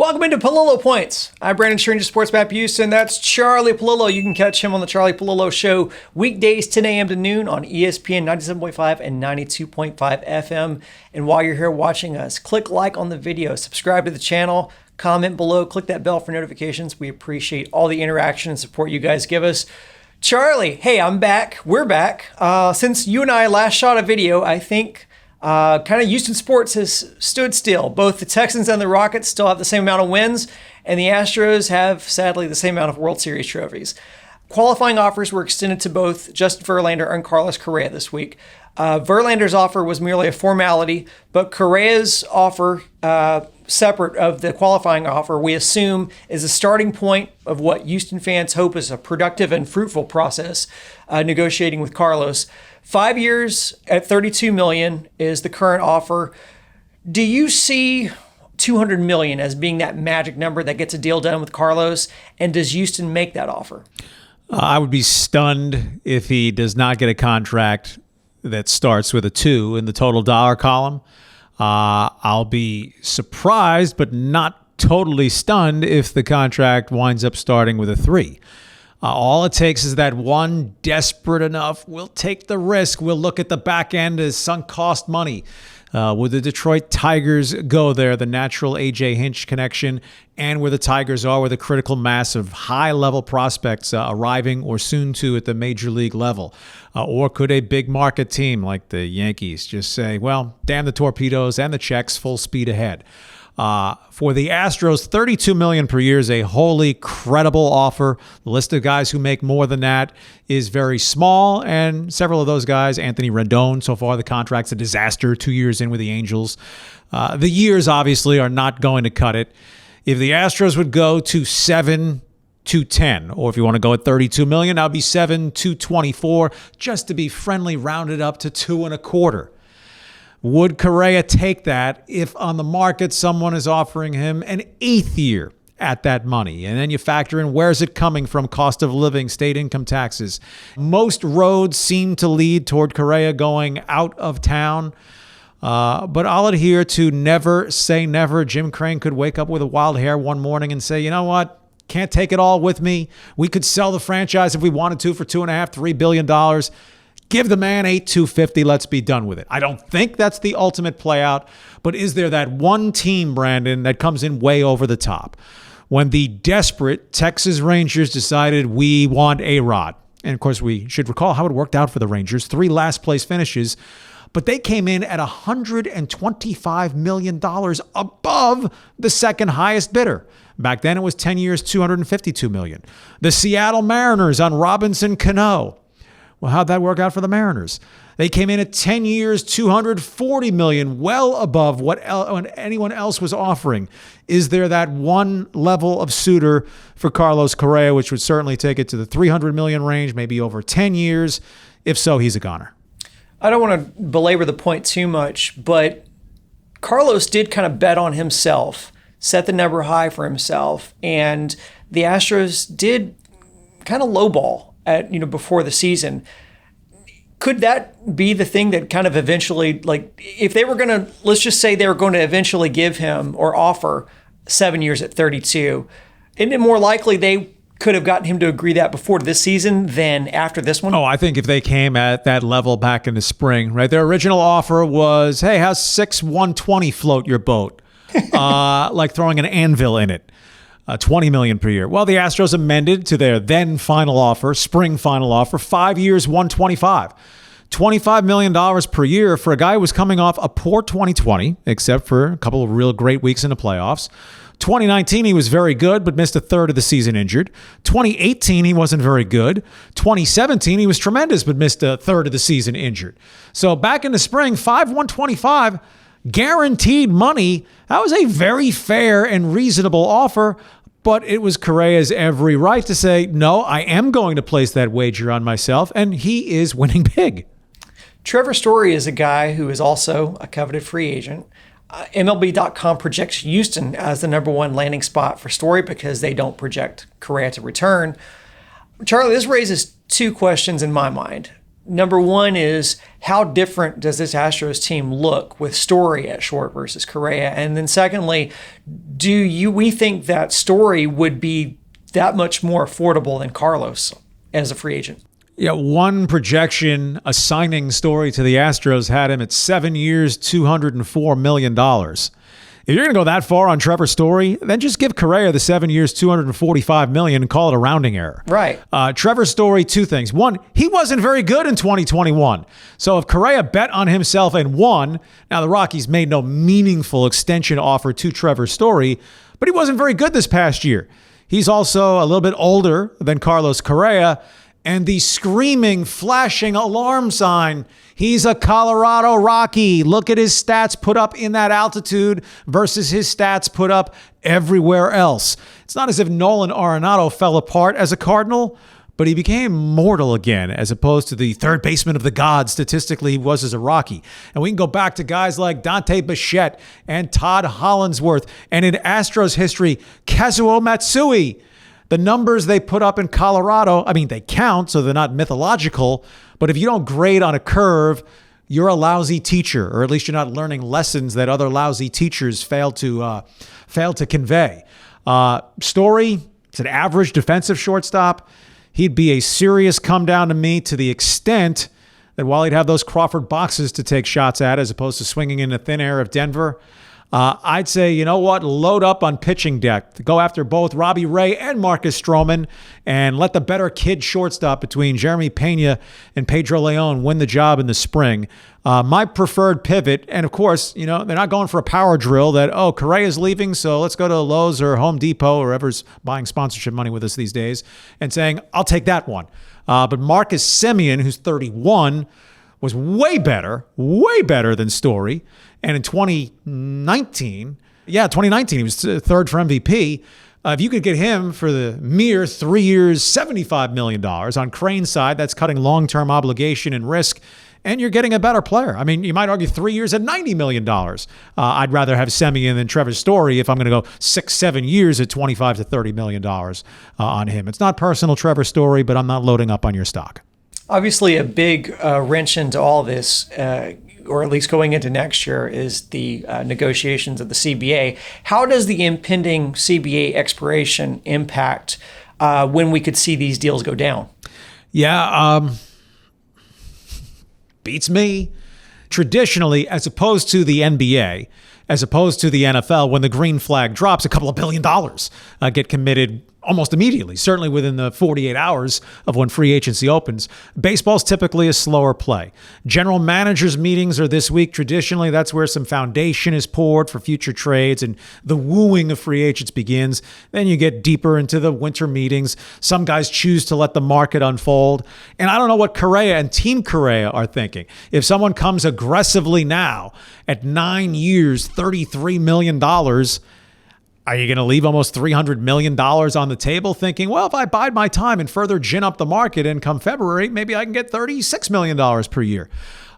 Welcome into Pallilo Points. I'm Brandon Stranger, Sports Map Houston. That's Charlie Pallilo. You can catch him on the Charlie Pallilo Show weekdays 10 a.m. to noon on ESPN 97.5 and 92.5 FM. And while you're here watching us, click like on the video, subscribe to the channel, comment below, click that bell for notifications. We appreciate all the interaction and support you guys give us. Charlie, hey, I'm back. We're back. Since you and I last shot a video, I think kind of Houston sports has stood still. Both the Texans and the Rockets still have the same amount of wins, and the Astros have, sadly, the same amount of World Series trophies. Qualifying offers were extended to both Justin Verlander and Carlos Correa this week. Verlander's offer was merely a formality, but Correa's offer, separate of the qualifying offer, we assume is a starting point of what Houston fans hope is a productive and fruitful process negotiating with Carlos. 5 years at $32 million is the current offer. Do you see $200 million as being that magic number that gets a deal done with Carlos? And does Houston make that offer? I would be stunned if he does not get a contract that starts with a 2 in the total dollar column. I'll be surprised, but not totally stunned if the contract winds up starting with a 3. All it takes is that one desperate enough, we'll take the risk, we'll look at the back end as sunk cost money. Would the Detroit Tigers go there, the natural A.J. Hinch connection, and where the Tigers are with a critical mass of high-level prospects arriving or soon to at the major league level? Or could a big market team like the Yankees just say, well, damn the torpedoes and the checks, full speed ahead? For the Astros, $32 million per year is a wholly credible offer. The list of guys who make more than that is very small, and several of those guys, Anthony Rendon, so far the contract's a disaster, 2 years in with the Angels. The years obviously are not going to cut it. If the Astros would go to 7 to 10, or if you want to go at $32 million, that would be 7 to 24, just to be friendly, rounded up to 2.25. Would Correa take that if on the market someone is offering him an 8th year at that money? And then you factor in where's it coming from, cost of living, state income taxes. Most roads seem to lead toward Correa going out of town. But I'll adhere to never say never. Jim Crane could wake up with a wild hair one morning and say, you know what? Can't take it all with me. We could sell the franchise if we wanted to for $2.5–3 billion. Give the man $8,250. Let's be done with it. I don't think that's the ultimate play out, but is there that one team, Brandon, that comes in way over the top? When the desperate Texas Rangers decided we want A-Rod, and of course we should recall how it worked out for the Rangers, 3 last place finishes, but they came in at $125 million above the second highest bidder. Back then it was 10 years, $252 million. The Seattle Mariners on Robinson Cano. Well, how'd that work out for the Mariners? They came in at 10 years, $240 million, well above what anyone else was offering. Is there that one level of suitor for Carlos Correa, which would certainly take it to the $300 million range, maybe over 10 years? If so, he's a goner. I don't want to belabor the point too much, but Carlos did kind of bet on himself, set the number high for himself, and the Astros did kind of lowball at, before the season. Could that be the thing that kind of eventually, like, if they were going to, let's just say they were going to eventually give him or offer 7 years at 32, isn't it more likely they could have gotten him to agree that before this season than after this one? Oh, I think if they came at that level back in the spring, right? Their original offer was, hey, how's 6/120 float your boat? Like throwing an anvil in it. $20 million per year. Well, the Astros amended to their then final offer, spring final offer, 5 years, $125. $25 million per year for a guy who was coming off a poor 2020, except for a couple of real great weeks in the playoffs. 2019, he was very good, but missed a third of the season injured. 2018, he wasn't very good. 2017, he was tremendous, but missed a third of the season injured. So back in the spring, 5/125, guaranteed money. That was a very fair and reasonable offer, but it was Correa's every right to say, no, I am going to place that wager on myself, and he is winning big. Trevor Story is a guy who is also a coveted free agent. MLB.com projects Houston as the number 1 landing spot for Story because they don't project Correa to return. Charlie, this raises 2 questions in my mind. Number one is, how different does this Astros team look with Story at short versus Correa? And then secondly, we think that Story would be that much more affordable than Carlos as a free agent? Yeah, one projection assigning Story to the Astros had him at 7 years, $204 million. If you're going to go that far on Trevor Story, then just give Correa the 7 years, $245 million and call it a rounding error. Right. Trevor Story, two things. One, he wasn't very good in 2021. So if Correa bet on himself and won, now the Rockies made no meaningful extension offer to Trevor Story, but he wasn't very good this past year. He's also a little bit older than Carlos Correa, and the screaming, flashing alarm sign, he's a Colorado Rocky. Look at his stats put up in that altitude versus his stats put up everywhere else. It's not as if Nolan Arenado fell apart as a Cardinal, but he became mortal again, as opposed to the third baseman of the gods statistically he was as a Rocky. And we can go back to guys like Dante Bichette and Todd Hollandsworth, and in Astros history, Kazuo Matsui. The numbers they put up in Colorado, I mean, they count, so they're not mythological, but if you don't grade on a curve, you're a lousy teacher, or at least you're not learning lessons that other lousy teachers fail to convey. Story, it's an average defensive shortstop. He'd be a serious come down to me to the extent that while he'd have those Crawford boxes to take shots at as opposed to swinging in the thin air of Denver, I'd say, you know what, load up on pitching deck. Go after both Robbie Ray and Marcus Stroman and let the better kid shortstop between Jeremy Pena and Pedro Leon win the job in the spring. My preferred pivot, and of course, they're not going for a power drill that, Correa's leaving, so let's go to Lowe's or Home Depot or whoever's buying sponsorship money with us these days and saying, I'll take that one. But Marcus Semien, who's 31, was way better than Story. And in 2019, he was third for MVP. If you could get him for the mere 3 years, $75 million on Crane's side, that's cutting long-term obligation and risk, and you're getting a better player. I mean, you might argue 3 years at $90 million. I'd rather have Semien than Trevor Story if I'm going to go 6-7 years at $25 to $30 million on him. It's not personal, Trevor Story, but I'm not loading up on your stock. Obviously, a big wrench into all this, or at least going into next year, is the negotiations of the CBA. How does the impending CBA expiration impact when we could see these deals go down? Yeah, beats me. Traditionally, as opposed to the NBA, as opposed to the NFL, when the green flag drops, a couple of $1 billion get committed almost immediately, certainly within the 48 hours of when free agency opens. Baseball's typically a slower play. General managers' meetings are this week. Traditionally, that's where some foundation is poured for future trades and the wooing of free agents begins. Then you get deeper into the winter meetings. Some guys choose to let the market unfold. And I don't know what Correa and Team Correa are thinking. If someone comes aggressively now at 9 years, $33 million, are you going to leave almost $300 million on the table thinking, well, if I bide my time and further gin up the market and come February, maybe I can get $36 million per year?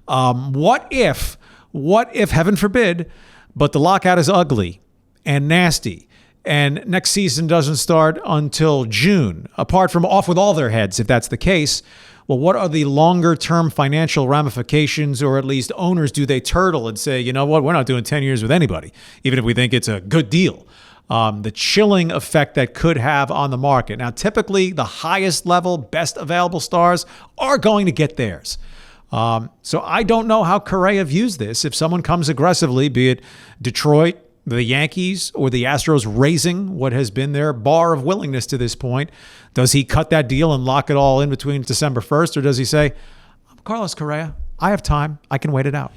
What if, heaven forbid, but the lockout is ugly and nasty and next season doesn't start until June, apart from off with all their heads, if that's the case? Well, what are the longer-term financial ramifications, or at least owners, do they turtle and say, you know what, we're not doing 10 years with anybody, even if we think it's a good deal? The chilling effect that could have on the market. Now, typically, the highest level, best available stars are going to get theirs. So I don't know how Correa views this. If someone comes aggressively, be it Detroit, the Yankees, or the Astros raising what has been their bar of willingness to this point, does he cut that deal and lock it all in between December 1st, or does he say, I'm Carlos Correa, I have time, I can wait it out?